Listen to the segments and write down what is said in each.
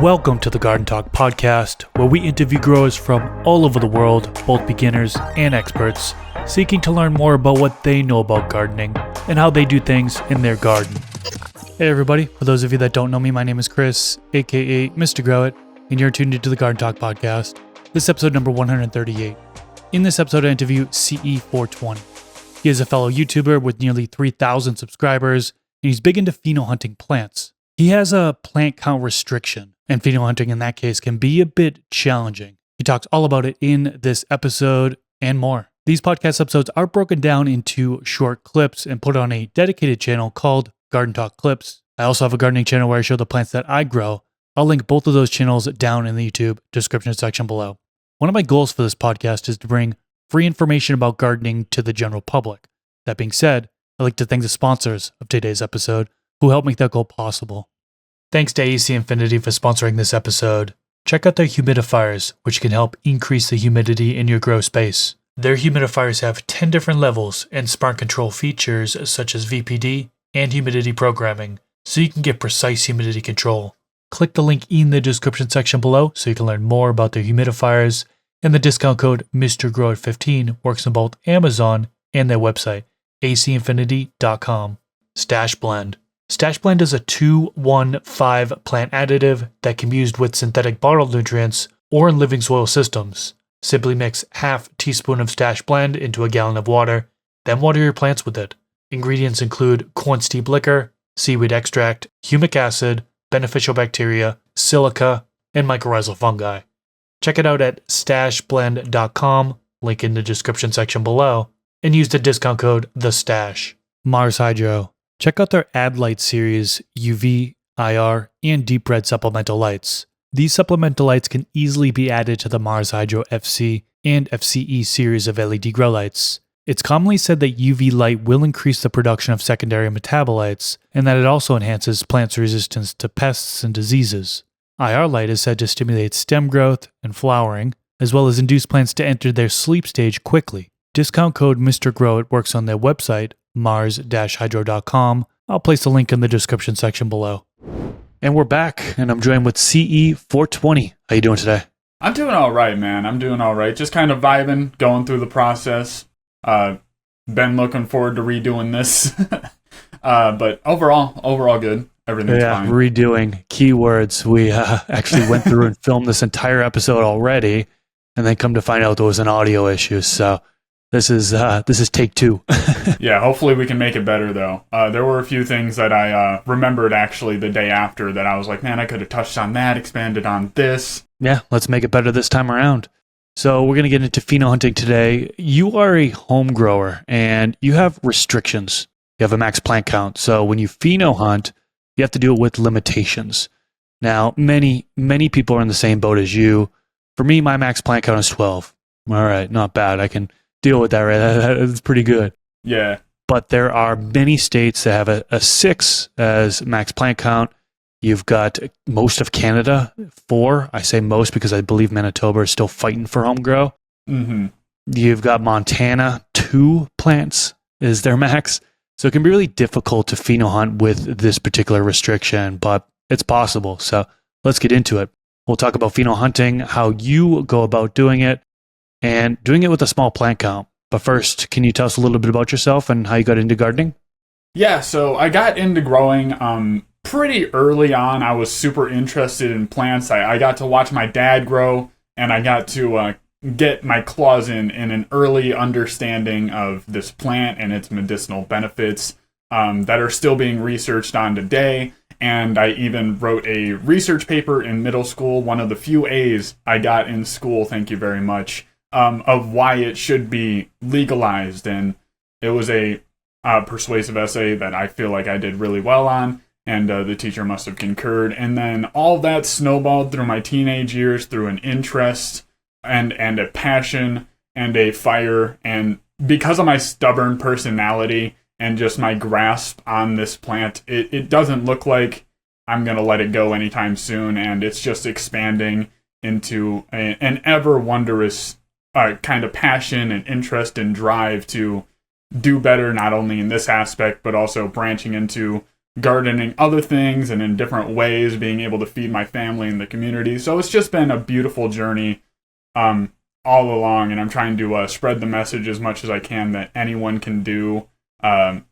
Welcome to the Garden Talk podcast, where we interview growers from all over the world, both beginners and experts, seeking to learn more about what they know about gardening and how they do things in their garden. Hey everybody, for those of you that don't know me, my name is Chris, aka Mr. Grow It, and you're tuned into the Garden Talk podcast. This is episode number 138. In this episode, I interview CE420. He is a fellow YouTuber with nearly 3,000 subscribers, and he's big into pheno hunting plants. He has a plant count restriction, and pheno hunting in that case can be a bit challenging. He talks all about it in this episode and more. These podcast episodes are broken down into short clips and put on a dedicated channel called Garden Talk Clips. I also have a gardening channel where I show the plants that I grow. I'll link both of those channels down in the YouTube description section below. One of my goals for this podcast is to bring free information about gardening to the general public. That being said, I'd like to thank the sponsors of today's episode who helped make that goal possible. Thanks to AC Infinity for sponsoring this episode. Check out their humidifiers, which can help increase the humidity in your grow space. Their humidifiers have 10 different levels and smart control features such as VPD and humidity programming, so you can get precise humidity control. Click the link in the description section below so you can learn more about their humidifiers, and the discount code MrGrowIt15 works on both Amazon and their website, acinfinity.com. Stash Blend. Stash Blend is a 2-1-5 plant additive that can be used with synthetic bottled nutrients or in living soil systems. Simply mix half teaspoon of Stash Blend into a gallon of water, then water your plants with it. Ingredients include corn steep liquor, seaweed extract, humic acid, beneficial bacteria, silica, and mycorrhizal fungi. Check it out at stashblend.com, link in the description section below, and use the discount code THESTASH. Mars Hydro. Check out their Ad Light series, UV, IR, and Deep Red supplemental lights. These supplemental lights can easily be added to the Mars Hydro FC and FCE series of LED grow lights. It's commonly said that UV light will increase the production of secondary metabolites, and that it also enhances plants' resistance to pests and diseases. IR light is said to stimulate stem growth and flowering, as well as induce plants to enter their sleep stage quickly. Discount code Mr. Grow It works on their website, mars-hydro.com. I'll place the link in the description section below. And we're back, and I'm joined with CE420. How you doing today? I'm doing all right, man. I'm doing all right. Just kind of vibing, going through the process. Been looking forward to redoing this. But overall good. Everything's fine. Redoing keywords. We actually went through and filmed this entire episode already, and then come to find out there was an audio issue. So this is take two. Yeah, hopefully we can make it better, though. There were a few things that I remembered actually the day after that I was like, man, I could have touched on that, expanded on this. Yeah, let's make it better this time around. So we're going to get into pheno hunting today. You are a home grower, and you have restrictions. You have a max plant count. So when you pheno hunt, you have to do it with limitations. Now, many people are in the same boat as you. For me, my max plant count is 12. All right, not bad. I can deal with that, right? That's pretty good. Yeah. But there are many states that have a 6 as max plant count. You've got most of Canada, 4. I say most because I believe Manitoba is still fighting for home grow. Mm-hmm. You've got Montana, 2 plants is their max. So it can be really difficult to pheno hunt with this particular restriction, but it's possible. So let's get into it. We'll talk about pheno hunting, how you go about doing it, and doing it with a small plant count. But first, can you tell us a little bit about yourself and how you got into gardening? Yeah, so I got into growing pretty early on. I was super interested in plants. I got to watch my dad grow, and I got to get my claws in an early understanding of this plant and its medicinal benefits that are still being researched on today. And I even wrote a research paper in middle school, one of the few A's I got in school, thank you very much, of why it should be legalized. And it was a persuasive essay that I feel like I did really well on, and the teacher must have concurred. And then all that snowballed through my teenage years through an interest and a passion and a fire. And because of my stubborn personality and just my grasp on this plant, it doesn't look like I'm going to let it go anytime soon. And it's just expanding into an ever wondrous kind of passion and interest and drive to do better, not only in this aspect, but also branching into gardening other things and in different ways, being able to feed my family and the community. So it's just been a beautiful journey all along, and I'm trying to spread the message as much as I can that anyone can do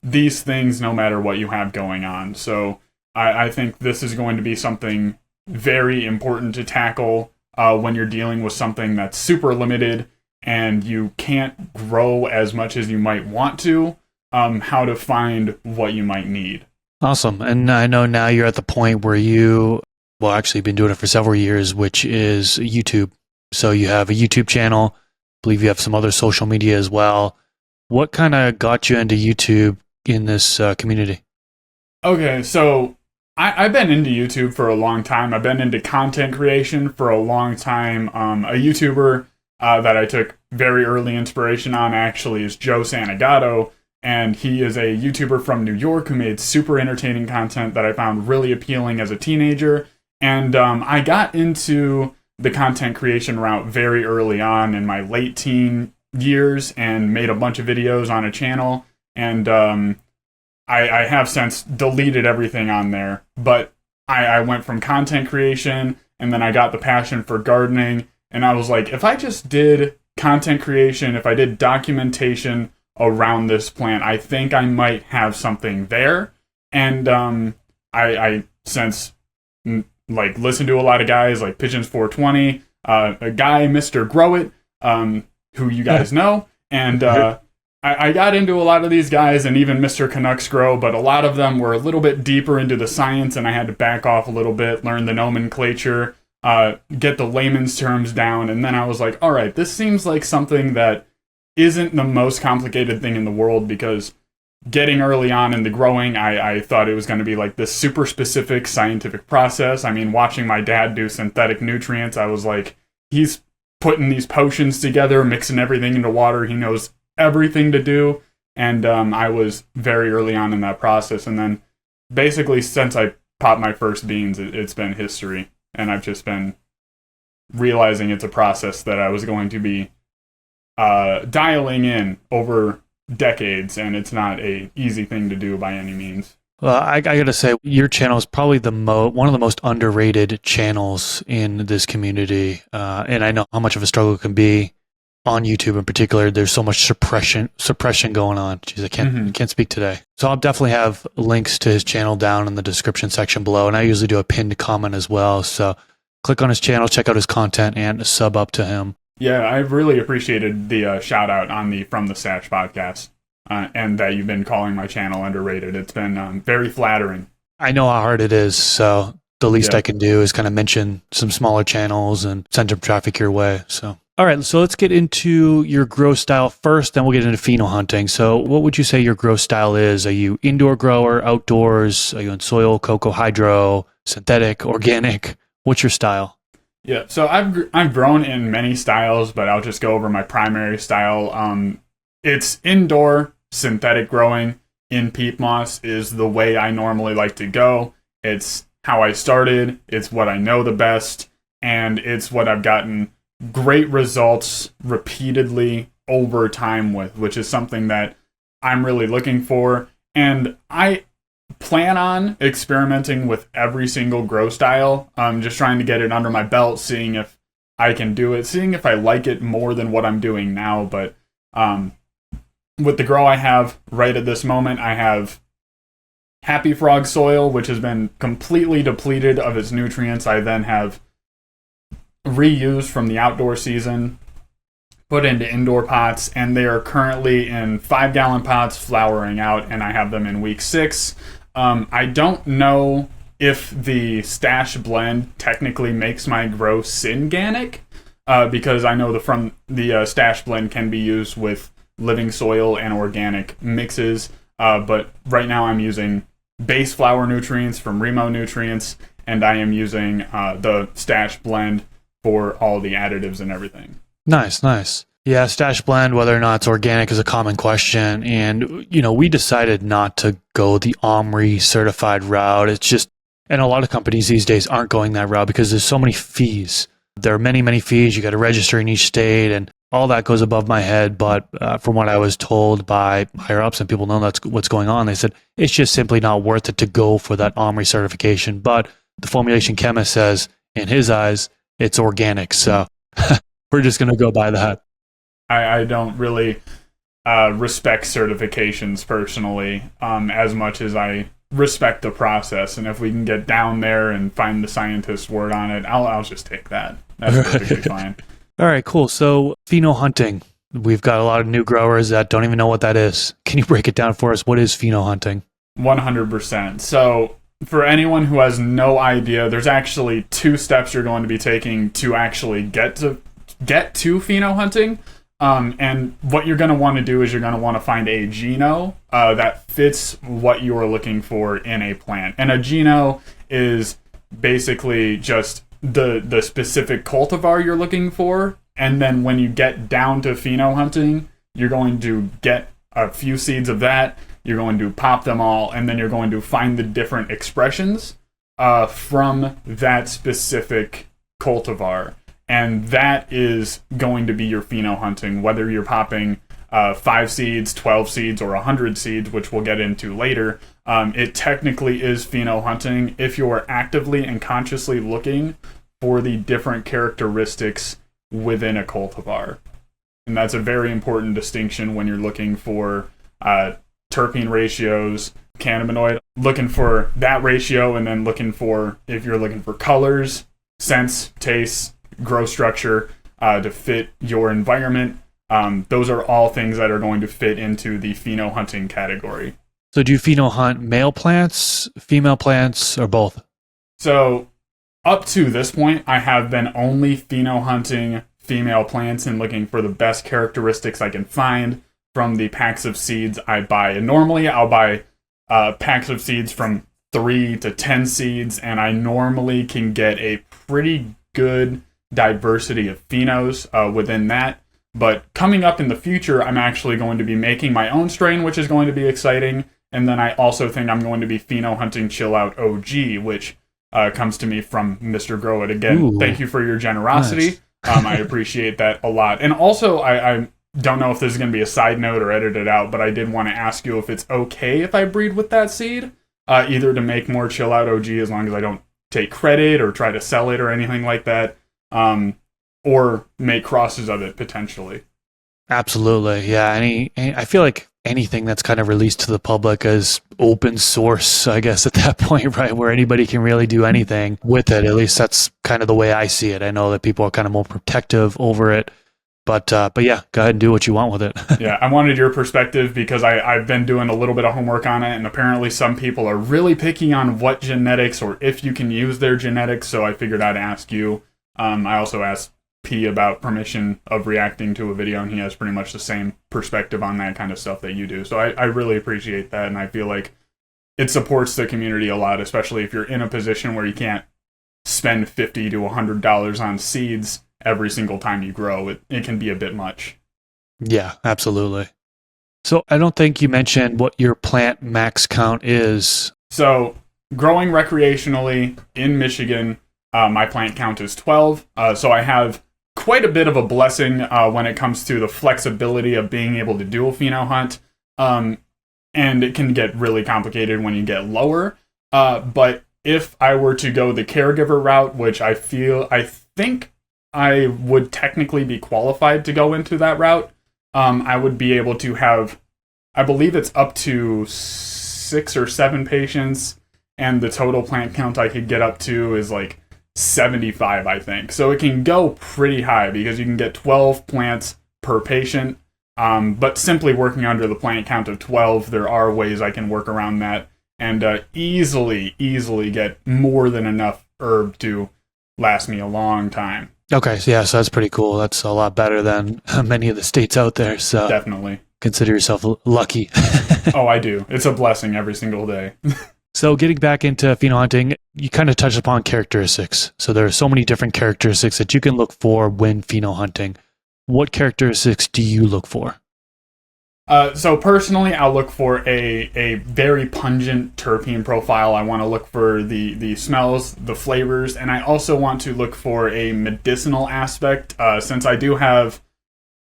these things no matter what you have going on. So I think this is going to be something very important to tackle when you're dealing with something that's super limited and you can't grow as much as you might want to, how to find what you might need. Awesome. And I know now you're at the point where actually been doing it for several years, which is YouTube. So you have a YouTube channel. I believe you have some other social media as well. What kind of got you into YouTube in this community? Okay, so I've been into YouTube for a long time. I've been into content creation for a long time. A YouTuber that I took very early inspiration on actually is Joe Santagato, and he is a YouTuber from New York who made super entertaining content that I found really appealing as a teenager. And I got into the content creation route very early on in my late teen years and made a bunch of videos on a channel. And I have since deleted everything on there. But I went from content creation, and then I got the passion for gardening. And I was like, if I just did content creation, if I did documentation around this plant, I think I might have something there. And I since listened to a lot of guys like Pigeons 420, a guy, Mr. Grow It, who you guys know. And I got into a lot of these guys, and even Mr. Canucks Grow, but a lot of them were a little bit deeper into the science, and I had to back off a little bit, learn the nomenclature, get the layman's terms down, and then I was like, all right, this seems like something that isn't the most complicated thing in the world, because getting early on in the growing, I thought it was going to be like this super specific scientific process. I mean, watching my dad do synthetic nutrients, I was like, he's putting these potions together, mixing everything into water. He knows everything to do. And I was very early on in that process. And then basically since I popped my first beans, it's been history. And I've just been realizing it's a process that I was going to be dialing in over decades, and it's not a easy thing to do by any means. Well, I gotta say, your channel is probably one of the most underrated channels in this community, and I know how much of a struggle it can be on YouTube in particular. There's so much suppression going on. Jeez, I can't speak today. So I'll definitely have links to his channel down in the description section below, and I usually do a pinned comment as well. So click on his channel, check out his content, and sub up to him. Yeah, I've really appreciated the shout out on the From the Stash podcast, and that you've been calling my channel underrated. It's been very flattering. I know how hard it is, so the least I can do is kind of mention some smaller channels and send some traffic your way. So, all right, so let's get into your grow style first, then we'll get into pheno hunting. So what would you say your grow style is? Are you indoor grower, outdoors? Are you in soil, cocoa, hydro, synthetic, organic? What's your style? Yeah, so I've grown in many styles, but I'll just go over my primary style. It's indoor synthetic growing in peat moss is the way I normally like to go. It's how I started, it's what I know the best, and it's what I've gotten great results repeatedly over time with, which is something that I'm really looking for. And I plan on experimenting with every single grow style. I'm just trying to get it under my belt, seeing if I can do it, seeing if I like it more than what I'm doing now. But with the grow I have right at this moment, I have Happy Frog soil, which has been completely depleted of its nutrients. I then have reused from the outdoor season, put into indoor pots, and they are currently in 5-gallon pots flowering out, and I have them in week 6. I don't know if the stash blend technically makes my grow synganic, because I know the stash blend can be used with living soil and organic mixes, but right now I'm using base flower nutrients from Remo Nutrients, and I am using the stash blend for all the additives and everything. Nice. Yeah, stash blend, whether or not it's organic is a common question. And, we decided not to go the OMRI certified route. It's just, and a lot of companies these days aren't going that route because there's so many fees. There are many, many fees. You got to register in each state. And all that goes above my head, but from what I was told by higher ups and people know that's what's going on, they said it's just simply not worth it to go for that OMRI certification. But the formulation chemist says, in his eyes, it's organic. So we're just going to go by that. I don't really respect certifications personally as much as I respect the process. And if we can get down there and find the scientist's word on it, I'll just take that. That's perfectly fine. All right, cool. So pheno hunting. We've got a lot of new growers that don't even know what that is. Can you break it down for us? What is pheno hunting? 100%. So for anyone who has no idea, there's actually 2 steps you're going to be taking to actually get to pheno hunting. And what you're going to want to do is you're going to want to find a geno that fits what you are looking for in a plant. And a geno is basically just the specific cultivar you're looking for. And then when you get down to pheno hunting, you're going to get a few seeds of that. You're going to pop them all, and then you're going to find the different expressions from that specific cultivar. And that is going to be your pheno hunting, whether you're popping 5 seeds, 12 seeds, or 100 seeds, which we'll get into later. It technically is pheno hunting if you are actively and consciously looking for the different characteristics within a cultivar. And that's a very important distinction when you're looking for terpene ratios, cannabinoid, looking for that ratio, and then if you're looking for colors, scents, tastes, growth structure to fit your environment. Those are all things that are going to fit into the pheno hunting category. So do you pheno hunt male plants, female plants, or both? So up to this point, I have been only pheno hunting female plants and looking for the best characteristics I can find from the packs of seeds I buy. And normally I'll buy packs of seeds from 3 to 10 seeds, and I normally can get a pretty good diversity of phenos within that. But coming up in the future, I'm actually going to be making my own strain, which is going to be exciting. And then I also think I'm going to be pheno hunting Chill Out OG, which comes to me from Mr. Grow It. Again, Ooh, thank you for your generosity. Nice. I appreciate that a lot. And also, I don't know if this is going to be a side note or edited out, but I did want to ask you if it's okay if I breed with that seed, either to make more Chill Out OG as long as I don't take credit or try to sell it or anything like that. Or make crosses of it potentially. Absolutely, yeah. I feel like anything that's kind of released to the public is open source, I guess, at that point, right, where anybody can really do anything with it. At least that's kind of the way I see it. I know that people are kind of more protective over it, but yeah, go ahead and do what you want with it. Yeah, I wanted your perspective because I've been doing a little bit of homework on it, and apparently some people are really picky on what genetics or if you can use their genetics, so I figured I'd ask you. I also asked P about permission of reacting to a video, and he has pretty much the same perspective on that kind of stuff that you do. So I really appreciate that, and I feel like it supports the community a lot, especially if you're in a position where you can't spend $50 to $100 on seeds every single time you grow. It can be a bit much. Yeah, absolutely. So I don't think you mentioned what your plant max count is. So growing recreationally in Michigan, my plant count is 12. So I have quite a bit of a blessing when it comes to the flexibility of being able to do a pheno hunt. And it can get really complicated when you get lower. But if I were to go the caregiver route, which I think I would technically be qualified to go into that route, I would be able to have, I believe it's up to 6 or 7 patients, and the total plant count I could get up to is like 75, I think. So it can go pretty high because you can get 12 plants per patient. But simply working under the plant count of 12, there are ways I can work around that and easily get more than enough herb to last me a long time. Okay, so yeah, so that's pretty cool. That's a lot better than many of the states out there. So definitely consider yourself lucky. Oh, I do. It's a blessing every single day. So getting back into pheno hunting, you kind of touched upon characteristics. So there are so many different characteristics that you can look for when pheno hunting. What characteristics do you look for? So personally, I'll look for a very pungent terpene profile. I want to look for the smells, the flavors, and I also want to look for a medicinal aspect. Since I do have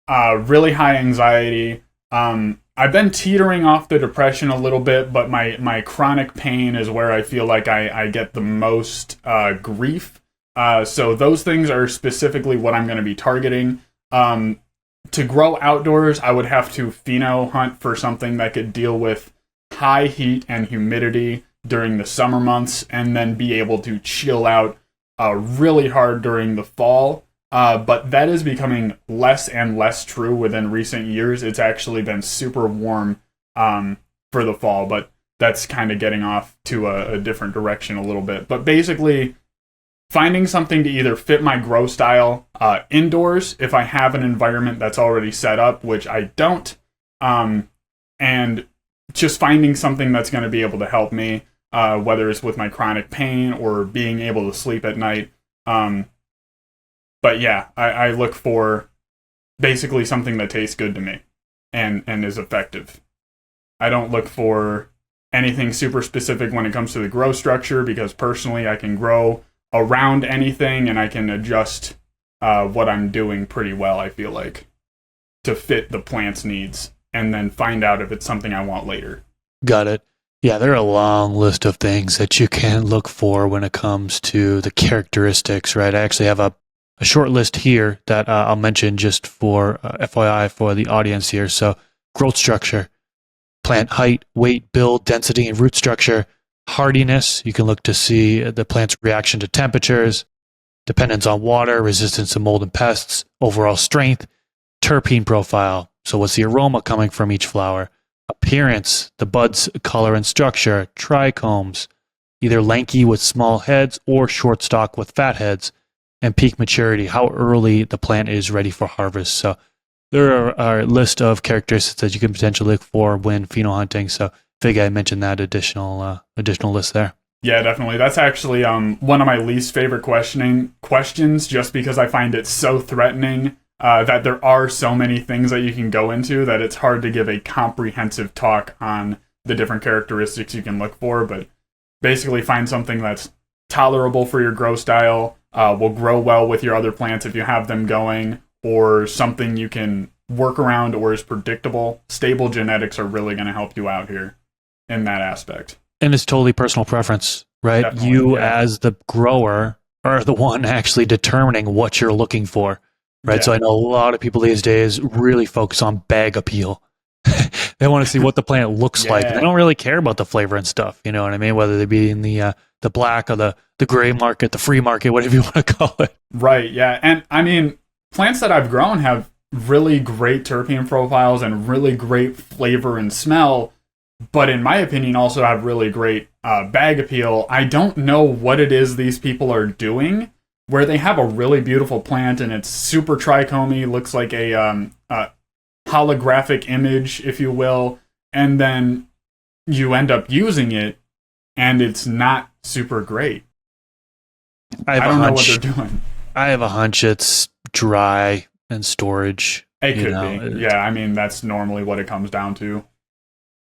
really high anxiety. I've been teetering off the depression a little bit, but my chronic pain is where I feel like I get the most grief. So those things are specifically what I'm going to be targeting. To grow outdoors, I would have to pheno hunt for something that could deal with high heat and humidity during the summer months, and then be able to chill out really hard during the fall. But that is becoming less and less true within recent years. It's actually been super warm for the fall, but that's kind of getting off to a different direction a little bit. But basically, finding something to either fit my grow style indoors if I have an environment that's already set up, which I don't, and just finding something that's going to be able to help me, whether it's with my chronic pain or being able to sleep at night. But yeah, I look for basically something that tastes good to me and is effective. I don't look for anything super specific when it comes to the grow structure, because personally I can grow around anything and I can adjust what I'm doing pretty well, I feel like, to fit the plant's needs, and then find out if it's something I want later. Got it. Yeah, there are a long list of things that you can look for when it comes to the characteristics, right? I actually have a short list here that I'll mention just for FYI for the audience here. So growth structure, plant height, weight, build, density, and root structure. Hardiness, you can look to see the plant's reaction to temperatures, dependence on water, resistance to mold and pests, overall strength, terpene profile. So what's the aroma coming from each flower? Appearance, the bud's color and structure, trichomes, either lanky with small heads or short stalk with fat heads, and peak maturity, how early the plant is ready for harvest. So there are a list of characteristics that you can potentially look for when pheno hunting. So Fig, I mentioned that additional list there. Yeah, definitely. That's actually one of my least favorite questions, just because I find it so threatening that there are so many things that you can go into that it's hard to give a comprehensive talk on the different characteristics you can look for. But basically, find something that's tolerable for your grow style, will grow well with your other plants if you have them going, or something you can work around or is predictable. Stable genetics are really going to help you out here in that aspect. And it's totally personal preference, right? Definitely, you yeah. as the grower are the one actually determining what you're looking for, right? Yeah. So I know a lot of people these days really focus on bag appeal. They want to see what the plant looks like. They don't really care about the flavor and stuff, you know what I mean? Whether they be in the black or the gray market, the free market, whatever you want to call it. Right, yeah. And I mean, plants that I've grown have really great terpene profiles and really great flavor and smell, but in my opinion also have really great bag appeal. I don't know what it is these people are doing, where they have a really beautiful plant and it's super trichomy, looks like a holographic image, if you will, and then you end up using it and it's not super great. I don't know what they're doing. I have a hunch it's dry and storage. It could be. Yeah, I mean, that's normally what it comes down to.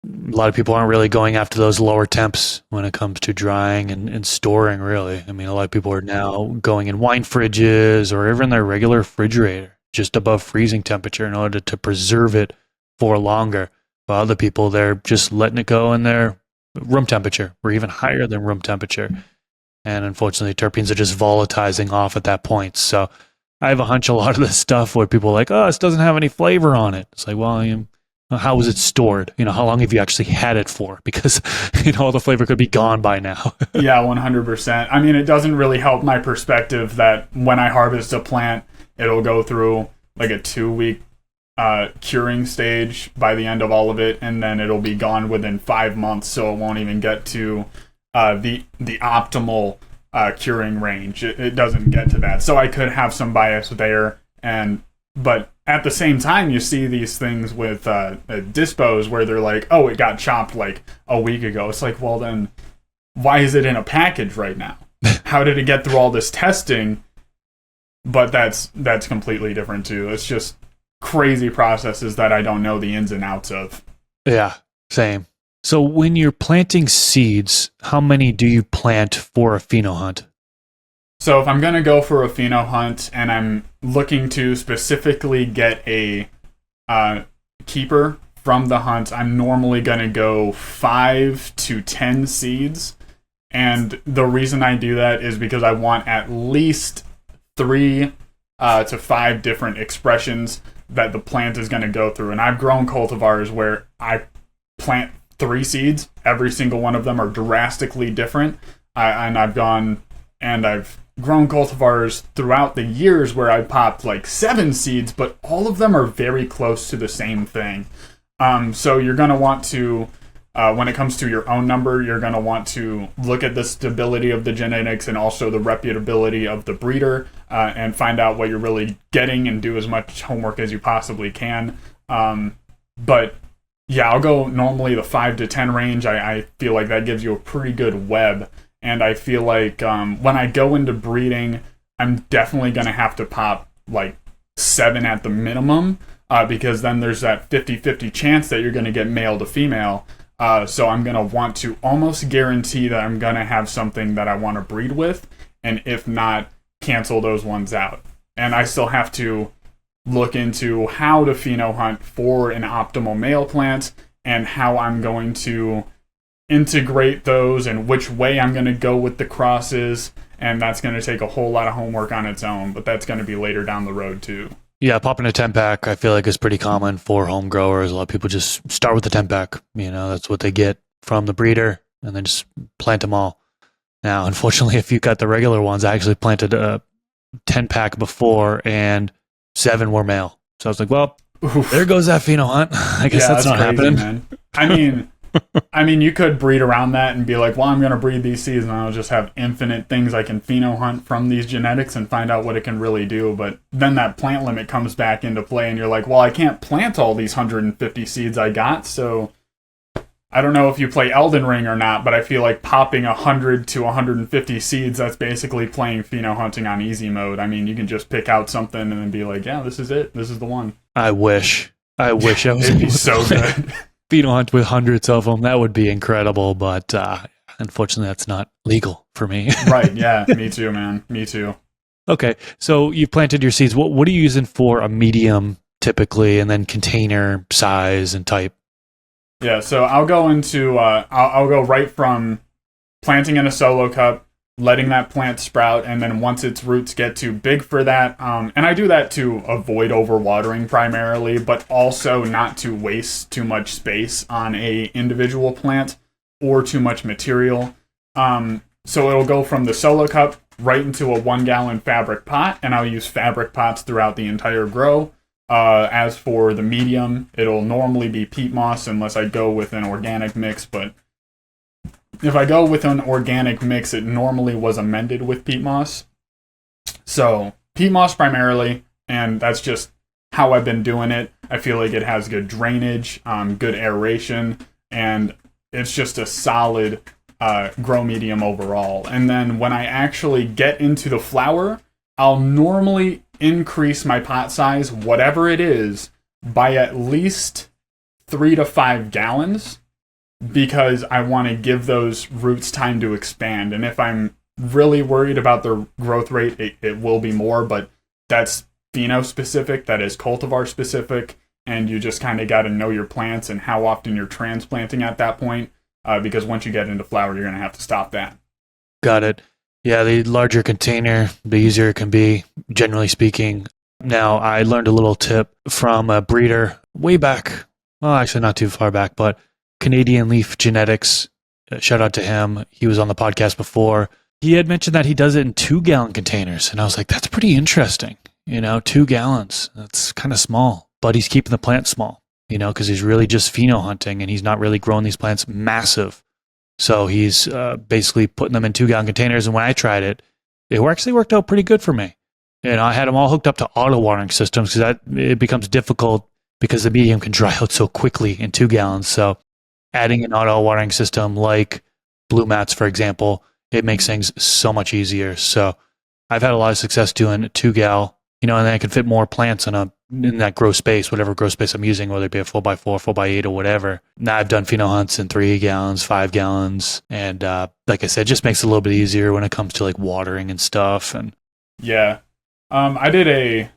A lot of people aren't really going after those lower temps when it comes to drying and storing, really. I mean, a lot of people are now going in wine fridges or even their regular refrigerator, just above freezing temperature in order to preserve it for longer. While other people, they're just letting it go in their room temperature or even higher than room temperature. And unfortunately, terpenes are just volatilizing off at that point. So I have a hunch a lot of this stuff where people are like, oh, this doesn't have any flavor on it. It's like, well, how was it stored? How long have you actually had it for? Because, all the flavor could be gone by now. Yeah, 100%. I mean, it doesn't really help my perspective that when I harvest a plant, it'll go through like a 2-week curing stage by the end of all of it, and then it'll be gone within 5 months, so it won't even get to the optimal curing range. It doesn't get to that. So I could have some bias there, but at the same time, you see these things with dispos where they're like, oh, it got chopped like a week ago. It's like, well, then why is it in a package right now? How did it get through all this testing? But that's completely different too. It's just crazy processes that I don't know the ins and outs of. Yeah, same. So when you're planting seeds, how many do you plant for a pheno hunt? So if I'm going to go for a pheno hunt and I'm looking to specifically get a keeper from the hunt, I'm normally going to go 5 to 10 seeds. And the reason I do that is because I want at least 3 to 5 different expressions that the plant is going to go through. And I've grown cultivars where I plant 3 seeds. Every single one of them are drastically different. I've grown cultivars throughout the years where I popped like 7 seeds, but all of them are very close to the same thing. So you're going to want to, when it comes to your own number, you're going to want to look at the stability of the genetics and also the reputability of the breeder, and find out what you're really getting and do as much homework as you possibly can. But yeah, I'll go normally the 5 to 10 range. I feel like that gives you a pretty good web. And I feel like when I go into breeding, I'm definitely going to have to pop like 7 at the minimum, because then there's that 50-50 chance that you're going to get male to female. So I'm going to want to almost guarantee that I'm going to have something that I want to breed with. And if not, cancel those ones out. And I still have to look into how to pheno hunt for an optimal male plant and how I'm going to integrate those and which way I'm going to go with the crosses. And that's going to take a whole lot of homework on its own, but that's going to be later down the road too. Yeah, popping a 10-pack, I feel like is pretty common for home growers. A lot of people just start with the 10-pack. That's what they get from the breeder, and then just plant them all. Now, unfortunately, if you got the regular ones, I actually planted a 10-pack before, and 7 were male. So I was like, well, oof, there goes that pheno hunt. I guess that's not crazy, happening. Man. I mean, you could breed around that and be like, well, I'm going to breed these seeds and I'll just have infinite things I can pheno hunt from these genetics and find out what it can really do. But then that plant limit comes back into play and you're like, well, I can't plant all these 150 seeds I got. So I don't know if you play Elden Ring or not, but I feel like popping 100 to 150 seeds, that's basically playing pheno hunting on easy mode. I mean, you can just pick out something and then be like, yeah, this is it. This is the one. I wish I was It'd be so good. Pheno hunt with hundreds of them. That would be incredible, but unfortunately, that's not legal for me. Right, yeah. Me too, man. Me too. Okay, so you've planted your seeds. What are you using for a medium typically, and then container size and type? Yeah, so I'll go into, I'll go right from planting in a solo cup, letting that plant sprout, and then once its roots get too big for that, and I do that to avoid overwatering primarily, but also not to waste too much space on a individual plant or too much material. So it'll go from the solo cup right into a 1-gallon fabric pot, and I'll use fabric pots throughout the entire grow. As for the medium, it'll normally be peat moss unless I go with an organic mix, but if I go with an organic mix, it normally was amended with peat moss. So peat moss primarily, and that's just how I've been doing it. I feel like it has good drainage, good aeration, and it's just a solid grow medium overall. And then when I actually get into the flower, I'll normally increase my pot size, whatever it is, by at least 3 to 5 gallons. Because I want to give those roots time to expand. And if I'm really worried about the growth rate, it will be more, but that's pheno specific, that is cultivar specific, and you just kind of got to know your plants and how often you're transplanting at that point, because once you get into flower, you're going to have to stop that. Got it. Yeah, the larger container, the easier it can be, generally speaking. Now, I learned a little tip from a breeder way back, well, actually not too far back, but Canadian Leaf Genetics, shout out to him. He was on the podcast before. He had mentioned that he does it in 2-gallon containers. And I was like, that's pretty interesting. 2 gallons. That's kind of small. But he's keeping the plant small, because he's really just pheno hunting and he's not really growing these plants massive. So he's basically putting them in 2-gallon containers. And when I tried it, it actually worked out pretty good for me. I had them all hooked up to auto watering systems because it becomes difficult because the medium can dry out so quickly in 2 gallons. So adding an auto watering system like Blue Mats, for example, it makes things so much easier. So I've had a lot of success doing 2-gal and then I can fit more plants in that grow space, whatever grow space I'm using, whether it be a 4x4, 4x8, or whatever. Now I've done pheno hunts in 3 gallons, 5 gallons, and like I said, it just makes it a little bit easier when it comes to like watering and stuff. And yeah, I did a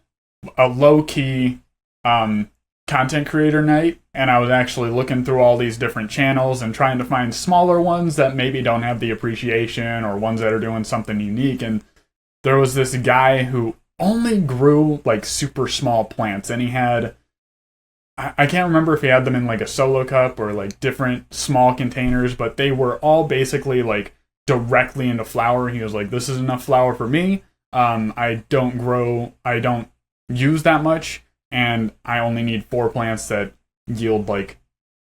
low key content creator night, and I was actually looking through all these different channels and trying to find smaller ones that maybe don't have the appreciation or ones that are doing something unique. And there was this guy who only grew like super small plants, and he had, I can't remember if he had them in like a solo cup or like different small containers, but they were all basically like directly into flower. He was like, this is enough flower for me. I don't use that much, and I only need 4 plants that yield like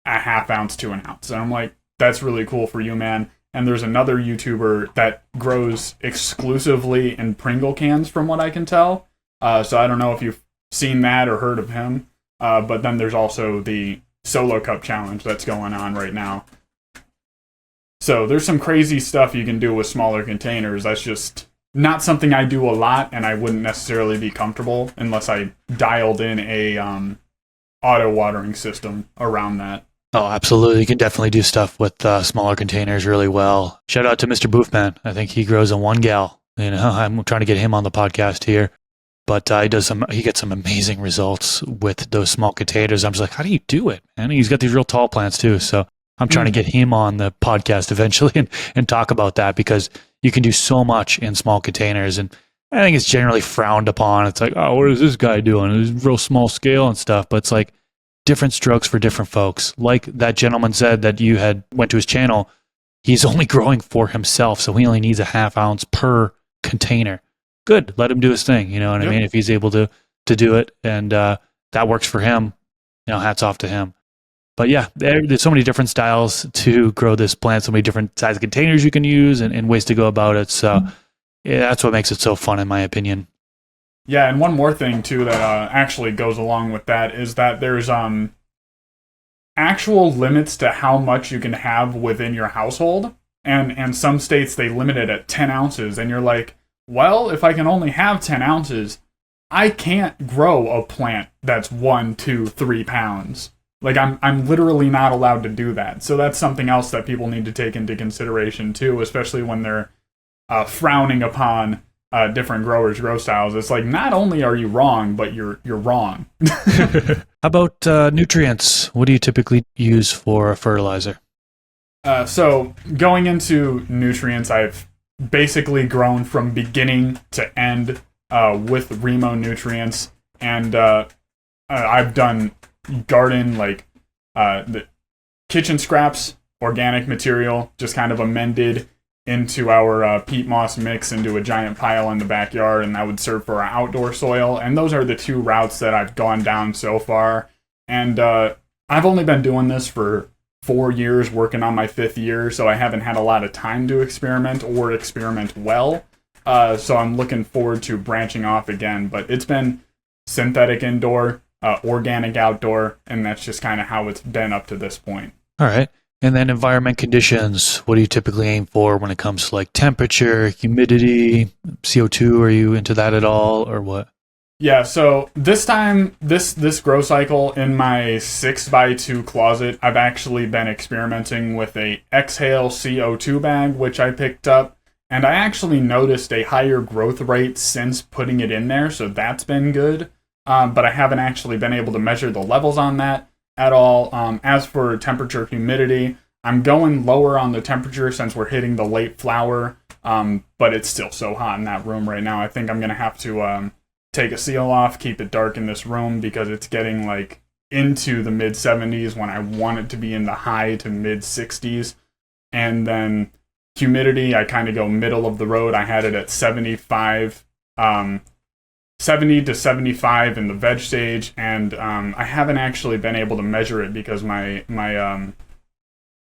a half ounce to an ounce. And I'm like, that's really cool for you, man. And there's another YouTuber that grows exclusively in Pringle cans, from what I can tell. So I don't know if you've seen that or heard of him. But then there's also the Solo Cup Challenge that's going on right now. So there's some crazy stuff you can do with smaller containers. That's just not something I do a lot, and I wouldn't necessarily be comfortable unless I dialed in a auto watering system around that. oh, absolutely. You can definitely do stuff with smaller containers really well. Shout out to Mr. Boofman. I think he grows in 1 gal. I'm trying to get him on the podcast here. But he gets some amazing results with those small containers. I'm just like, how do you do it, man? He's got these real tall plants too. So I'm trying to get him on the podcast eventually and talk about that, because you can do so much in small containers. And I think it's generally frowned upon. It's like, oh, what is this guy doing? It's real small scale and stuff. But it's like different strokes for different folks. Like that gentleman said that you had went to his channel, he's only growing for himself. So he only needs a half ounce per container. Good. Let him do his thing. You know what I mean? If he's able to do it, and that works for him, hats off to him. But yeah, there's so many different styles to grow this plant, so many different size containers you can use, and ways to go about it. So yeah, that's what makes it so fun, in my opinion. Yeah, and one more thing too that actually goes along with that is that there's actual limits to how much you can have within your household, and some states they limit it at 10 ounces, and you're like, well, if I can only have 10 ounces, I can't grow a plant that's 1, 2, 3 pounds. Like, I'm literally not allowed to do that. So that's something else that people need to take into consideration too, especially when they're frowning upon different growers' grow styles. It's like, not only are you wrong, but you're wrong. How about nutrients? What do you typically use for fertilizer? So going into nutrients, I've basically grown from beginning to end with Remo nutrients, and I've done garden, like the kitchen scraps, organic material, just kind of amended into our peat moss mix into a giant pile in the backyard, and that would serve for our outdoor soil. And those are the 2 routes that I've gone down so far. And I've only been doing this for 4 years, working on my 5th year, so I haven't had a lot of time to experiment or experiment well. So I'm looking forward to branching off again. But it's been synthetic indoor, organic outdoor, and that's just kind of how it's been up to this point. All right. And then environment conditions, what do you typically aim for when it comes to like temperature, humidity, CO2? Are you into that at all, or what? Yeah, so this time, this grow cycle in my 6x2 closet, I've actually been experimenting with a exhale CO2 bag, which I picked up, and I actually noticed a higher growth rate since putting it in there, so that's been good. But I haven't actually been able to measure the levels on that at all. As for temperature, humidity, I'm going lower on the temperature since we're hitting the late flower, but it's still so hot in that room right now. I think I'm going to have to take a seal off, keep it dark in this room, because it's getting like into the mid 70s when I want it to be in the high to mid 60s. And then humidity, I kind of go middle of the road. I had it at 75, 70 to 75 in the veg stage, and I haven't actually been able to measure it because my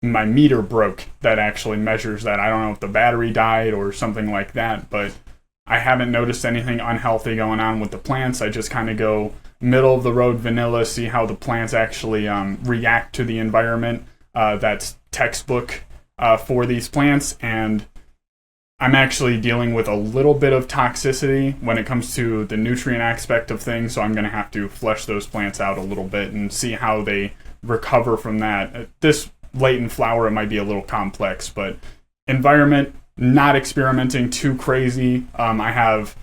meter broke that actually measures that. I don't know if the battery died or something like that, but I haven't noticed anything unhealthy going on with the plants. I just kind of go middle of the road vanilla, see how the plants actually react to the environment. That's textbook for these plants, and I'm actually dealing with a little bit of toxicity when it comes to the nutrient aspect of things, so I'm going to have to flesh those plants out a little bit and see how they recover from that. This late in flower, it might be a little complex, but environment, not experimenting too crazy. I have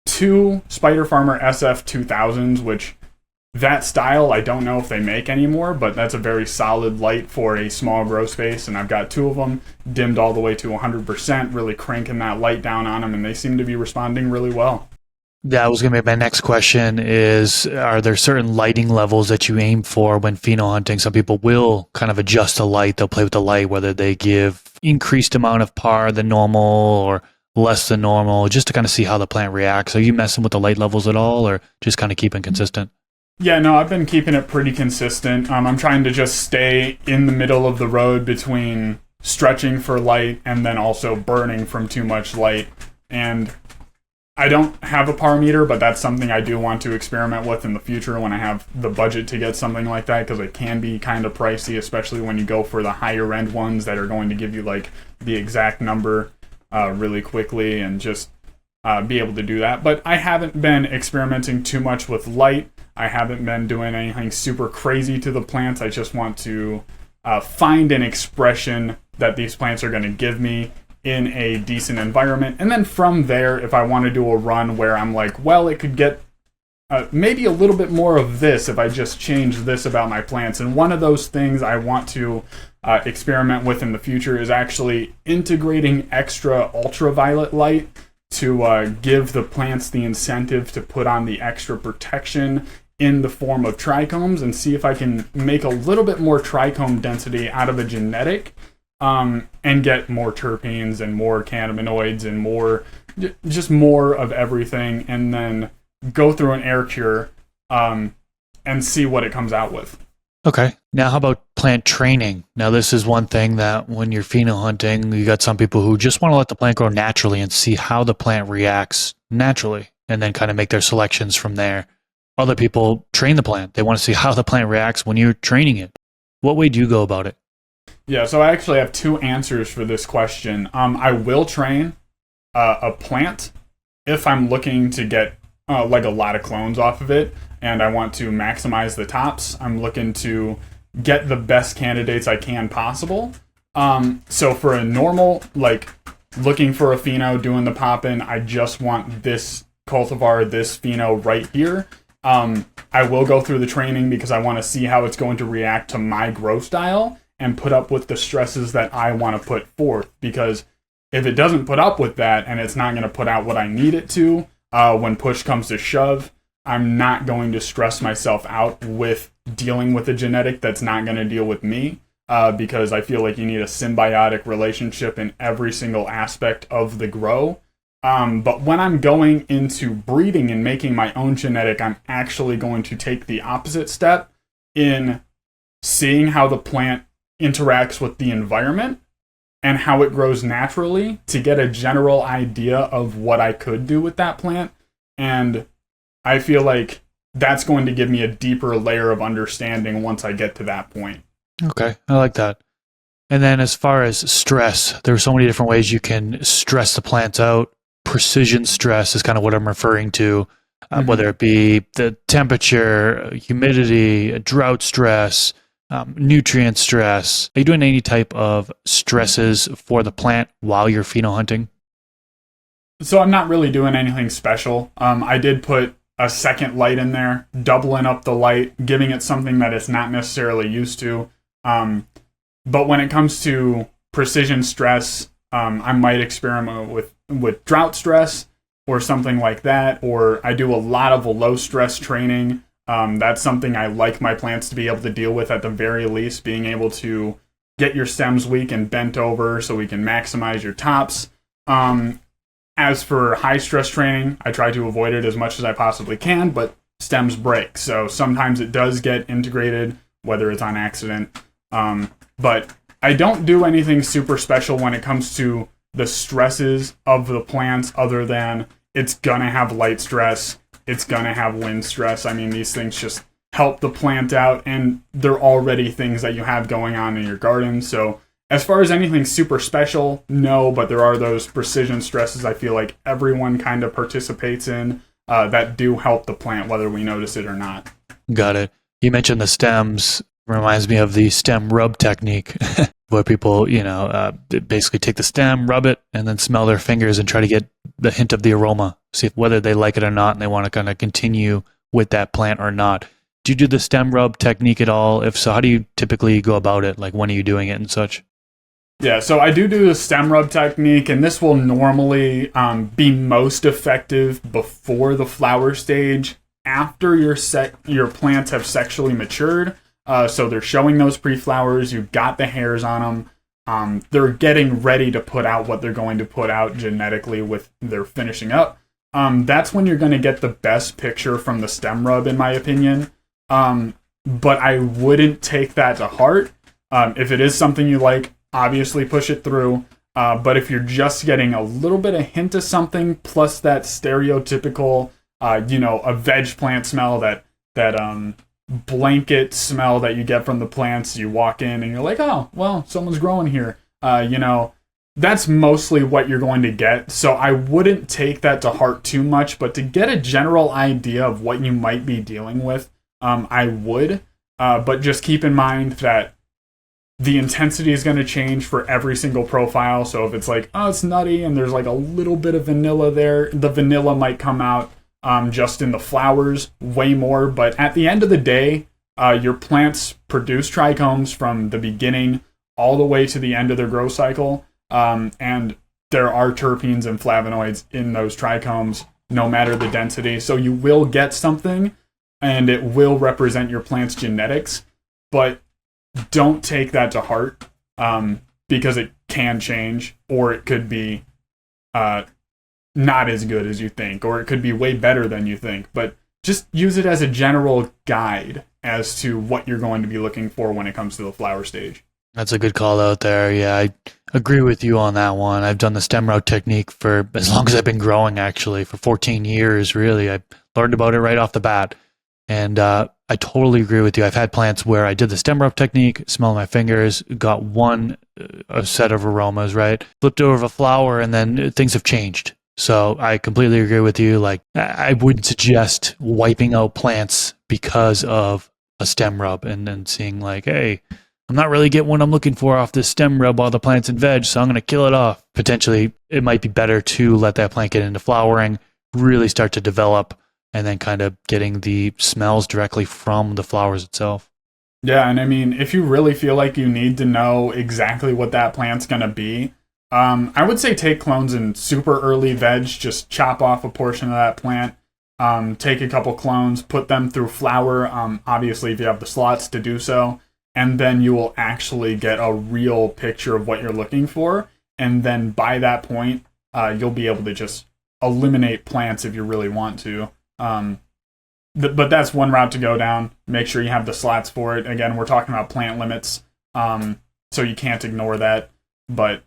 2 Spider Farmer SF2000s, which that style, I don't know if they make anymore, but that's a very solid light for a small grow space, and I've got 2 of them dimmed all the way to 100%, really cranking that light down on them, and they seem to be responding really well. That was going to be my next question is, are there certain lighting levels that you aim for when pheno hunting? Some people will kind of adjust the light. They'll play with the light, whether they give increased amount of par than normal or less than normal, just to kind of see how the plant reacts. Are you messing with the light levels at all, or just kind of keeping consistent? Yeah, no, I've been keeping it pretty consistent. I'm trying to just stay in the middle of the road between stretching for light and then also burning from too much light. And I don't have a par meter, but that's something I do want to experiment with in the future when I have the budget to get something like that, because it can be kind of pricey, especially when you go for the higher end ones that are going to give you like the exact number really quickly and just be able to do that. But I haven't been experimenting too much with light. I haven't been doing anything super crazy to the plants. I just want to find an expression that these plants are going to give me in a decent environment. And then from there, if I want to do a run where I'm like, well, it could get maybe a little bit more of this if I just change this about my plants. And one of those things I want to experiment with in the future is actually integrating extra ultraviolet light to give the plants the incentive to put on the extra protection in the form of trichomes, and see if I can make a little bit more trichome density out of a genetic and get more terpenes and more cannabinoids and more, just more of everything, and then go through an air cure and see what it comes out with. Okay. Now, how about plant training? Now, this is one thing that when you're pheno hunting, you got some people who just want to let the plant grow naturally and see how the plant reacts naturally, and then kind of make their selections from there. Other people train the plant. They want to see how the plant reacts when you're training it. What way do you go about it? Yeah, so I actually have 2 answers for this question. I will train a plant if I'm looking to get like a lot of clones off of it, and I want to maximize the tops. I'm looking to get the best candidates I can possible. So for a normal, like looking for a pheno, doing the pop-in, I just want this cultivar, this pheno right here. I will go through the training because I want to see how it's going to react to my grow style and put up with the stresses that I want to put forth. Because if it doesn't put up with that and it's not going to put out what I need it to, when push comes to shove, I'm not going to stress myself out with dealing with a genetic that's not going to deal with me, because I feel like you need a symbiotic relationship in every single aspect of the grow. But when I'm going into breeding and making my own genetic, I'm actually going to take the opposite step in seeing how the plant interacts with the environment and how it grows naturally to get a general idea of what I could do with that plant. And I feel like that's going to give me a deeper layer of understanding once I get to that point. Okay, I like that. And then as far as stress, there are so many different ways you can stress the plants out. Precision stress is kind of what I'm referring to, whether it be the temperature, humidity, drought stress, nutrient stress. Are you doing any type of stresses for the plant while you're pheno hunting? So I'm not really doing anything special. I did put a second light in there, doubling up the light, giving it something that it's not necessarily used to. But when it comes to precision stress, I might experiment with drought stress or something like that, or I do a lot of low stress training. That's something I like my plants to be able to deal with at the very least, being able to get your stems weak and bent over so we can maximize your tops. As for high stress training, I try to avoid it as much as I possibly can, but stems break. So sometimes it does get integrated, whether it's on accident. But I don't do anything super special when it comes to the stresses of the plants, other than it's gonna have light stress, it's gonna have wind stress. I mean, these things just help the plant out, and they're already things that you have going on in your garden. So as far as anything super special, no, but there are those precision stresses I feel like everyone kind of participates in that do help the plant, whether we notice it or not. Got it. You mentioned the stems. Reminds me of the stem rub technique, where people, basically take the stem, rub it, and then smell their fingers and try to get the hint of the aroma, see whether they like it or not, and they want to kind of continue with that plant or not. Do you do the stem rub technique at all? If so, how do you typically go about it? Like, when are you doing it and such? Yeah, so I do the stem rub technique, and this will normally be most effective before the flower stage, after your plants have sexually matured. So they're showing those pre-flowers, you've got the hairs on them, they're getting ready to put out what they're going to put out genetically with their finishing up. That's when you're going to get the best picture from the stem rub, in my opinion. But I wouldn't take that to heart. If it is something you like, obviously push it through. But if you're just getting a little bit of hint of something, plus that stereotypical, a veg plant smell, that blanket smell that you get from the plants, you walk in and you're like, oh, well, someone's growing here. That's mostly what you're going to get. So I wouldn't take that to heart too much, but to get a general idea of what you might be dealing with, I would. But just keep in mind that the intensity is going to change for every single profile. So if it's like, oh, it's nutty and there's like a little bit of vanilla there, the vanilla might come out just in the flowers way more. But at the end of the day, your plants produce trichomes from the beginning all the way to the end of their growth cycle. And there are terpenes and flavonoids in those trichomes, no matter the density. So you will get something, and it will represent your plant's genetics. But don't take that to heart, because it can change, or it could be not as good as you think, or it could be way better than you think. But just use it as a general guide as to what you're going to be looking for when it comes to the flower stage. That's a good call out there. Yeah, I agree with you on that one. I've done the stem route technique for as long as I've been growing, actually, for 14 years, really. I learned about it right off the bat. And I totally agree with you. I've had plants where I did the stem rub technique, smelled my fingers, got one a set of aromas, right? Flipped over a flower, and then things have changed. So I completely agree with you. Like, I would suggest wiping out plants because of a stem rub, and then seeing like, hey, I'm not really getting what I'm looking for off this stem rub while the plant's in veg, so I'm going to kill it off. Potentially, it might be better to let that plant get into flowering, really start to develop, and then kind of getting the smells directly from the flowers itself. Yeah, and I mean, if you really feel like you need to know exactly what that plant's going to be, I would say take clones in super early veg, just chop off a portion of that plant, take a couple clones, put them through flower, obviously if you have the slots to do so, and then you will actually get a real picture of what you're looking for. And then by that point, you'll be able to just eliminate plants if you really want to. But that's one route to go down. Make sure you have the slots for it. Again, we're talking about plant limits, so you can't ignore that. But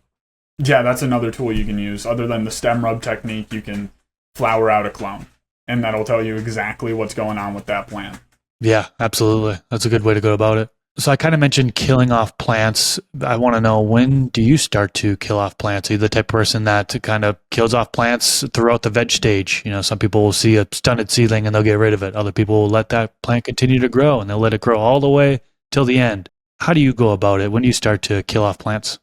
yeah, that's another tool you can use. Other than the stem rub technique, you can flower out a clone, and that'll tell you exactly what's going on with that plant. Yeah, absolutely. That's a good way to go about it. So I kind of mentioned killing off plants. I want to know, when do you start to kill off plants? Are you the type of person that kind of kills off plants throughout the veg stage? You know, some people will see a stunted seedling and they'll get rid of it. Other people will let that plant continue to grow, and they'll let it grow all the way till the end. How do you go about it? When do you start to kill off plants?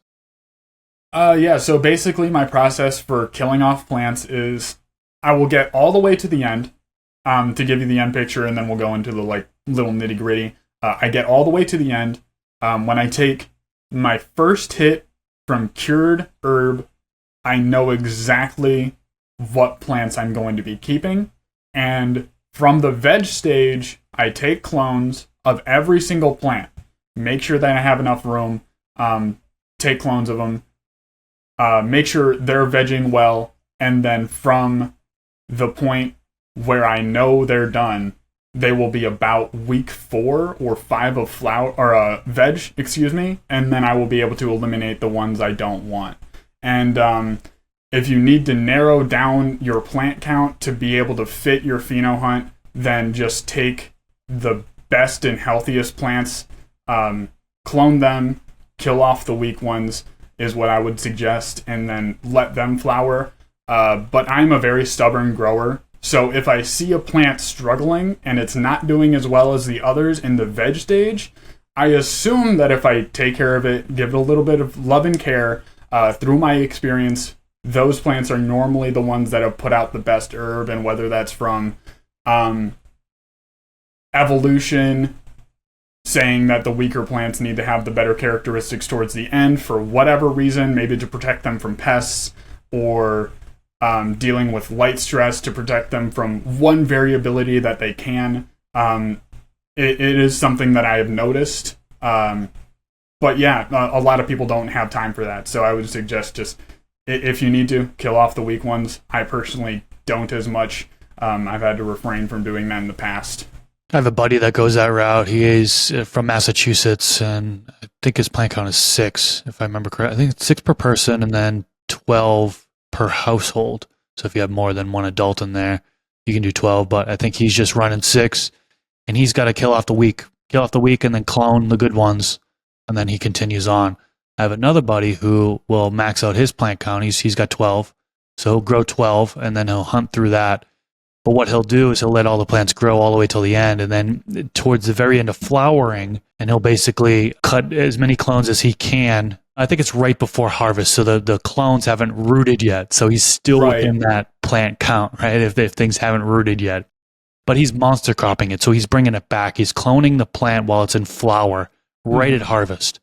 Yeah, so basically my process for killing off plants is I will get all the way to the end to give you the end picture, and then we'll go into the little nitty gritty. I get all the way to the end. When I take my first hit from cured herb, I know exactly what plants I'm going to be keeping. And from the veg stage, I take clones of every single plant. Make sure that I have enough room. Take clones of them. Make sure they're vegging well. And then from the point where I know they're done, they will be about week 4 or 5 of veg, and then I will be able to eliminate the ones I don't want. And if you need to narrow down your plant count to be able to fit your pheno hunt, then just take the best and healthiest plants, clone them, kill off the weak ones is what I would suggest, and then let them flower. But I'm a very stubborn grower, so if I see a plant struggling and it's not doing as well as the others in the veg stage, I assume that if I take care of it, give it a little bit of love and care, through my experience, those plants are normally the ones that have put out the best herb, and whether that's from evolution, saying that the weaker plants need to have the better characteristics towards the end for whatever reason, maybe to protect them from pests, or dealing with light stress to protect them from one variability that they can. It is something that I have noticed. But yeah, a lot of people don't have time for that. So I would suggest just, if you need to, kill off the weak ones. I personally don't as much. I've had to refrain from doing that in the past. I have a buddy that goes that route. He is from Massachusetts, and I think his plant count is 6, if I remember correct. I think it's 6 per person and then 12 per household. So if you have more than one adult in there, you can do 12. But I think he's just running 6, and he's got to kill off the weak, and then clone the good ones, and then he continues on. I have another buddy who will max out his plant count. He's got 12, so he'll grow 12, and then he'll hunt through that. But what he'll do is he'll let all the plants grow all the way till the end, and then towards the very end of flowering, and he'll basically cut as many clones as he can. I think it's right before harvest, so the clones haven't rooted yet, so he's still within that plant count, right, if things haven't rooted yet. But he's monster cropping it, so he's bringing it back. He's cloning the plant while it's in flower, right at harvest.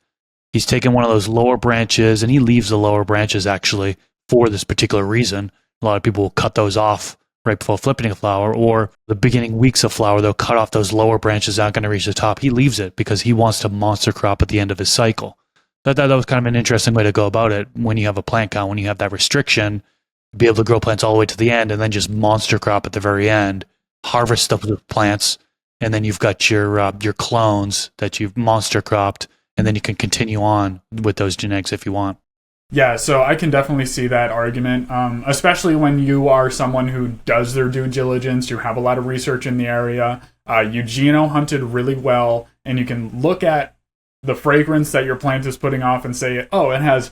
He's taking one of those lower branches, and he leaves the lower branches, actually, for this particular reason. A lot of people will cut those off right before flipping a flower, or the beginning weeks of flower, they'll cut off those lower branches that aren't going to reach the top. He leaves it because he wants to monster crop at the end of his cycle. That was kind of an interesting way to go about it when you have a plant count, when you have that restriction, be able to grow plants all the way to the end and then just monster crop at the very end, harvest the plants, and then you've got your clones that you've monster cropped, and then you can continue on with those genetics if you want. Yeah, so I can definitely see that argument, especially when you are someone who does their due diligence, you have a lot of research in the area, you geno-hunted really well, and you can look at the fragrance that your plant is putting off and say, oh, it has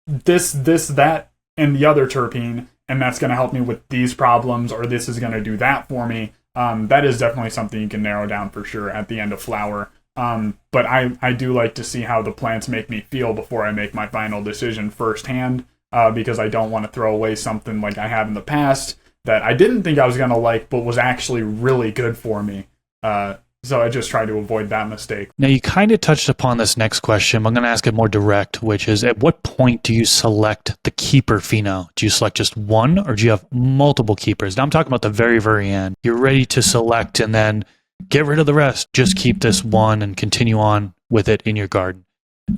this, that, and the other terpene, and that's going to help me with these problems, or this is going to do that for me. That is definitely something you can narrow down for sure at the end of flower. But I do like to see how the plants make me feel before I make my final decision firsthand, because I don't want to throw away something like I have in the past that I didn't think I was going to like, but was actually really good for me. So I just try to avoid that mistake. Now, you kind of touched upon this next question. I'm going to ask it more direct, which is, at what point do you select the keeper pheno? Do you select just one, or do you have multiple keepers? Now, I'm talking about the very, very end. You're ready to select and then get rid of the rest. Just keep this one and continue on with it in your garden.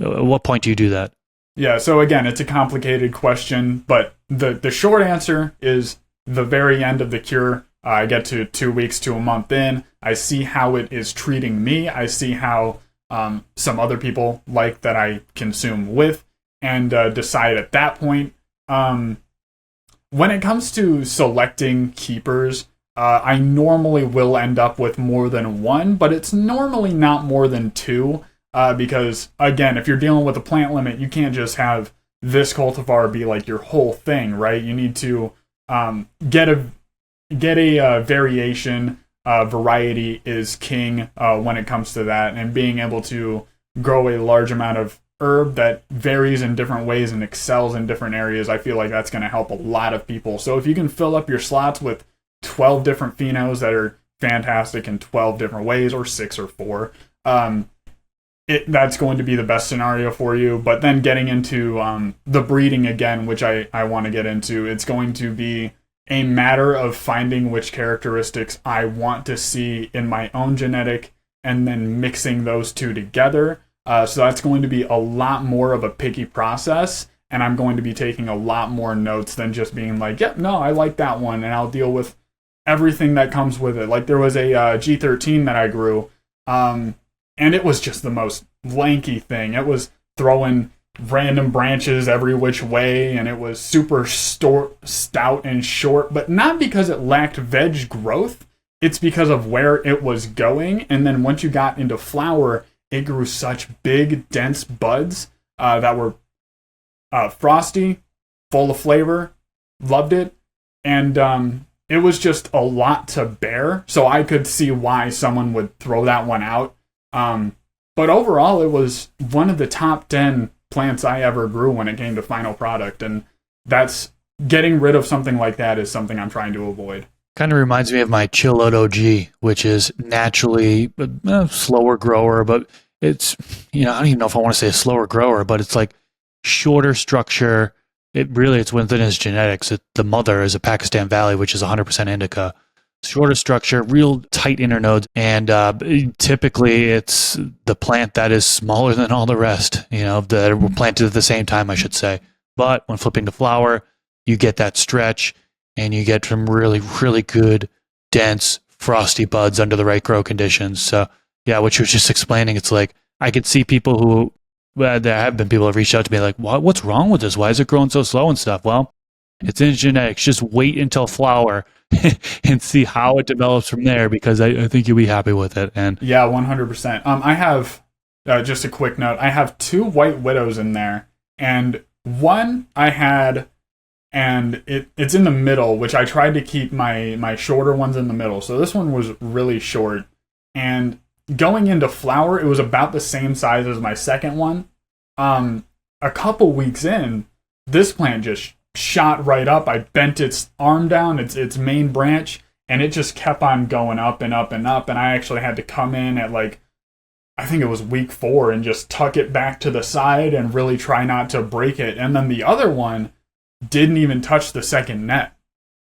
At what point do you do that? Yeah, so again, it's a complicated question, but the short answer is the very end of the cure. I get to 2 weeks to a month in. I see how it is treating me. I see how some other people like that I consume with, and decide at that point. When it comes to selecting keepers, I normally will end up with more than one, but it's normally not more than 2, because, again, if you're dealing with a plant limit, you can't just have this cultivar be like your whole thing, right? You need to get a variation. Variety is king when it comes to that, and being able to grow a large amount of herb that varies in different ways and excels in different areas, I feel like that's going to help a lot of people. So if you can fill up your slots with 12 different phenos that are fantastic in 12 different ways, or 6 or 4, that's going to be the best scenario for you. But then getting into the breeding again, which I want to get into, it's going to be a matter of finding which characteristics I want to see in my own genetic, and then mixing those two together. So that's going to be a lot more of a picky process, and I'm going to be taking a lot more notes than just being like, yep, no, I like that one, and I'll deal with everything that comes with it. Like, there was a G13 that I grew, and it was just the most lanky thing. It was throwing random branches every which way, and it was super stout and short, but not because it lacked veg growth. It's because of where it was going. And then once you got into flower, it grew such big, dense buds that were frosty, full of flavor. Loved it. And it was just a lot to bear. So I could see why someone would throw that one out. But overall, it was one of the top 10 plants I ever grew when it came to final product. And that's getting rid of something like that is something I'm trying to avoid. Kind of reminds me of my Chill Out OG, which is naturally a slower grower, but it's, I don't even know if I want to say a slower grower, but it's like shorter structure. It's within his genetics. The mother is a Pakistan Valley, which is 100% indica. Shorter structure, real tight internodes, and typically it's the plant that is smaller than all the rest, that were planted at the same time, I should say. But when flipping to flower, you get that stretch, and you get some really, really good, dense, frosty buds under the right grow conditions. So, yeah, what you were just explaining, it's like I could see people who, there have been people who have reached out to me like, what's wrong with this? Why is it growing so slow and stuff? Well, it's in genetics. Just wait until flower and see how it develops from there, because I think you'll be happy with it. And yeah, 100%. I have, just a quick note, I have 2 white widows in there, and one I had, and it's in the middle, which I tried to keep my shorter ones in the middle. So this one was really short, and going into flower, it was about the same size as my second one. A couple weeks in, this plant just shot right up. I bent its arm down, its main branch, and it just kept on going up and up and up. And I actually had to come in at I think it was week 4 and just tuck it back to the side and really try not to break it. And then the other one didn't even touch the second net.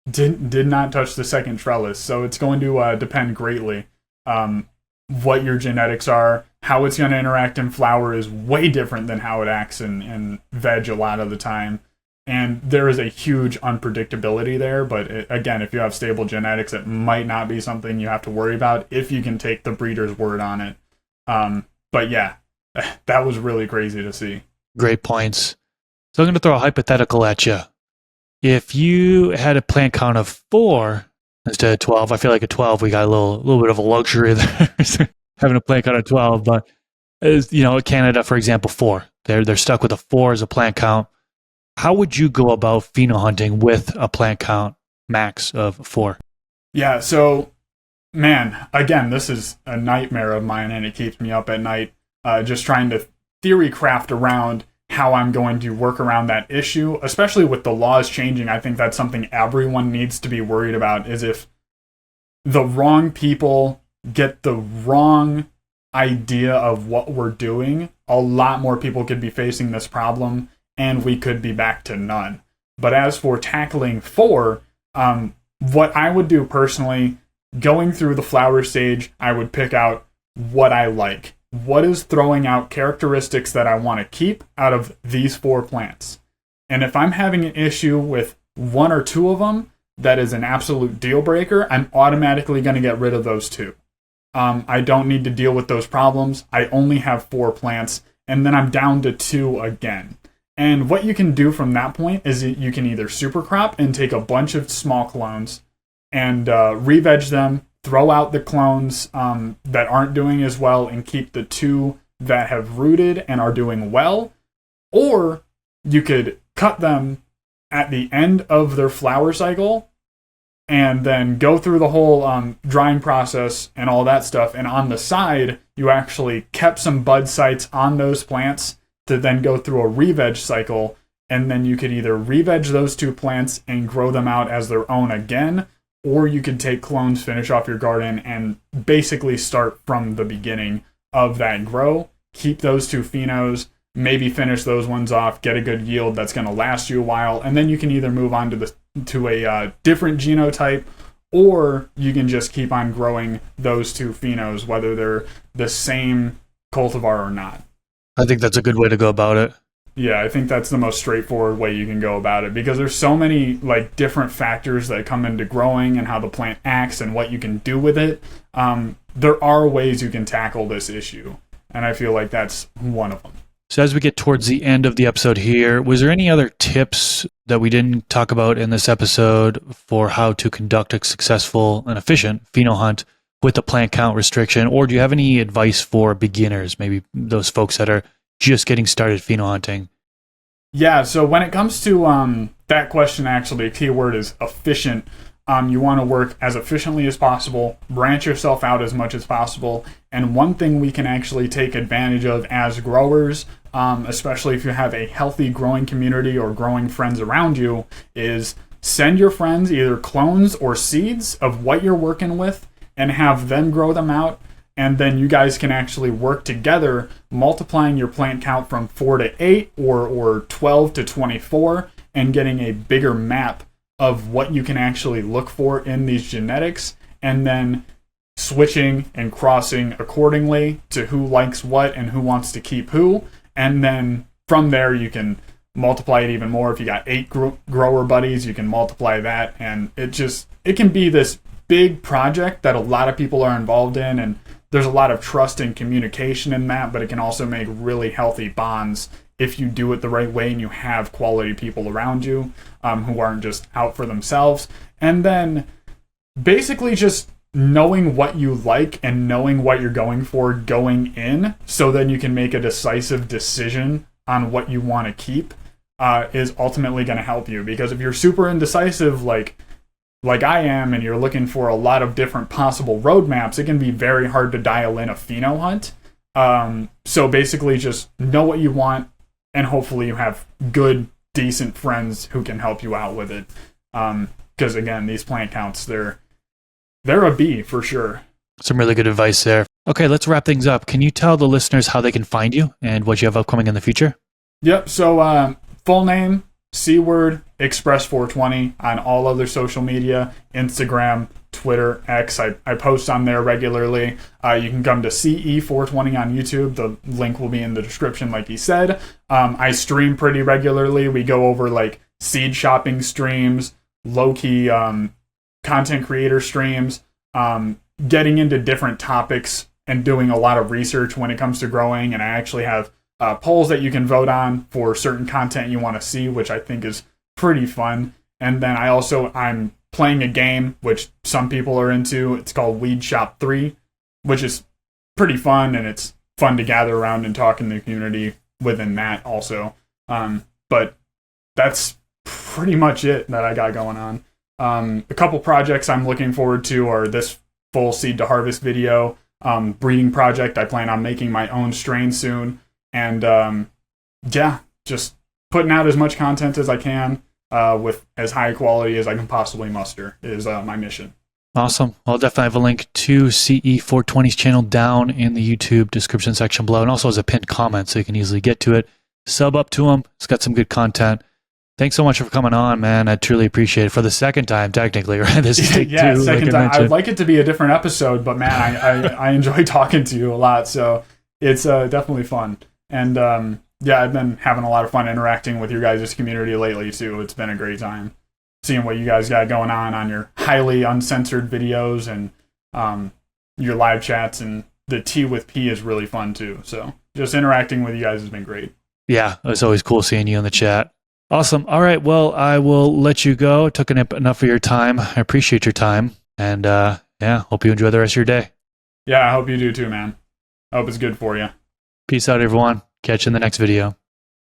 Did not touch the second trellis. So it's going to depend greatly. What your genetics are, how it's going to interact in flower is way different than how it acts in veg a lot of the time. And there is a huge unpredictability there. But again, if you have stable genetics, it might not be something you have to worry about if you can take the breeder's word on it. But yeah, that was really crazy to see. Great points. So I'm going to throw a hypothetical at you. If you had a plant count of 4 instead of 12, I feel like at 12 we got a little bit of a luxury there, having a plant count of 12. But as Canada, for example, 4. They're stuck with a 4 as a plant count. How would you go about pheno hunting with a plant count max of 4? Yeah, so man, again, this is a nightmare of mine, and it keeps me up at night, just trying to theory craft around how I'm going to work around that issue, especially with the laws changing. I think that's something everyone needs to be worried about, is if the wrong people get the wrong idea of what we're doing, a lot more people could be facing this problem, and we could be back to none. But as for tackling 4, what I would do personally, going through the flower stage, I would pick out what I like. What is throwing out characteristics that I want to keep out of these 4 plants? And if I'm having an issue with 1 or 2 of them, that is an absolute deal breaker, I'm automatically going to get rid of those 2. I don't need to deal with those problems. I only have 4 plants, and then I'm down to 2 again. And what you can do from that point is you can either super crop and take a bunch of small clones and re-veg them, throw out the clones that aren't doing as well, and keep the 2 that have rooted and are doing well. Or you could cut them at the end of their flower cycle and then go through the whole drying process and all that stuff. And on the side, you actually kept some bud sites on those plants to then go through a re-veg cycle. And then you could either re-veg those 2 plants and grow them out as their own again, or you could take clones, finish off your garden, and basically start from the beginning of that grow. Keep those 2 phenos, maybe finish those ones off, get a good yield that's going to last you a while, and then you can either move on to a different genotype, or you can just keep on growing those 2 phenos, whether they're the same cultivar or not. I think that's a good way to go about it. Yeah, I think that's the most straightforward way you can go about it, because there's so many different factors that come into growing and how the plant acts and what you can do with it. There are ways you can tackle this issue, and I feel like that's one of them. So as we get towards the end of the episode here, was there any other tips that we didn't talk about in this episode for how to conduct a successful and efficient pheno hunt with the plant count restriction? Or do you have any advice for beginners, maybe those folks that are just getting started pheno hunting? Yeah, so when it comes to that question, actually, a key word is efficient. You want to work as efficiently as possible, branch yourself out as much as possible. And one thing we can actually take advantage of as growers, especially if you have a healthy growing community or growing friends around you, is send your friends either clones or seeds of what you're working with and have them grow them out. And then you guys can actually work together, multiplying your plant count from 4 to 8 or 12 to 24 and getting a bigger map of what you can actually look for in these genetics, and then switching and crossing accordingly to who likes what and who wants to keep who. And then from there, you can multiply it even more. If you got 8 grower buddies, you can multiply that. And it can be this big project that a lot of people are involved in, and there's a lot of trust and communication in that, but it can also make really healthy bonds if you do it the right way and you have quality people around you who aren't just out for themselves. And then basically just knowing what you like and knowing what you're going for going in, so then you can make a decisive decision on what you want to keep, is ultimately going to help you. Because if you're super indecisive, like I am, and you're looking for a lot of different possible roadmaps, it can be very hard to dial in a pheno hunt. So basically just know what you want, and hopefully you have good, decent friends who can help you out with it. Because again, these plant counts, they're a B for sure. Some really good advice there. Okay, let's wrap things up. Can you tell the listeners how they can find you and what you have upcoming in the future? Yep, so full name, C-word, Express420 on all other social media, Instagram, Twitter, X. I post on there regularly. You can come to CE420 on YouTube. The link will be in the description, like he said. I stream pretty regularly. We go over like seed shopping streams, low-key content creator streams, getting into different topics and doing a lot of research when it comes to growing. And I actually have polls that you can vote on for certain content you want to see, which I think is pretty fun. And then I'm playing a game which some people are into. It's called Weed Shop 3, which is pretty fun, and it's fun to gather around and talk in the community within that also. But that's pretty much it that I got going on. A couple projects I'm looking forward to are this full seed to harvest video, breeding project. I plan on making my own strain soon. And just putting out as much content as I can with as high quality as I can possibly muster is my mission. Awesome. I'll definitely have a link to CE420's channel down in the YouTube description section below, and also as a pinned comment so you can easily get to it. Sub up to him. It's got some good content. Thanks so much for coming on, man. I truly appreciate it. For the second time, technically, right? This is take two, second time. I'd like it to be a different episode, but man, I enjoy talking to you a lot, so it's definitely fun. And I've been having a lot of fun interacting with your guys' community lately too. It's been a great time seeing what you guys got going on your highly uncensored videos and your live chats, and the Tea with P is really fun too. So just interacting with you guys has been great. Yeah, it's always cool seeing you in the chat. Awesome. All right, well, I will let you go. Took enough of your time. I appreciate your time, and hope you enjoy the rest of your day. Yeah, I hope you do too, man. I hope it's good for you. Peace out, everyone. Catch you in the next video.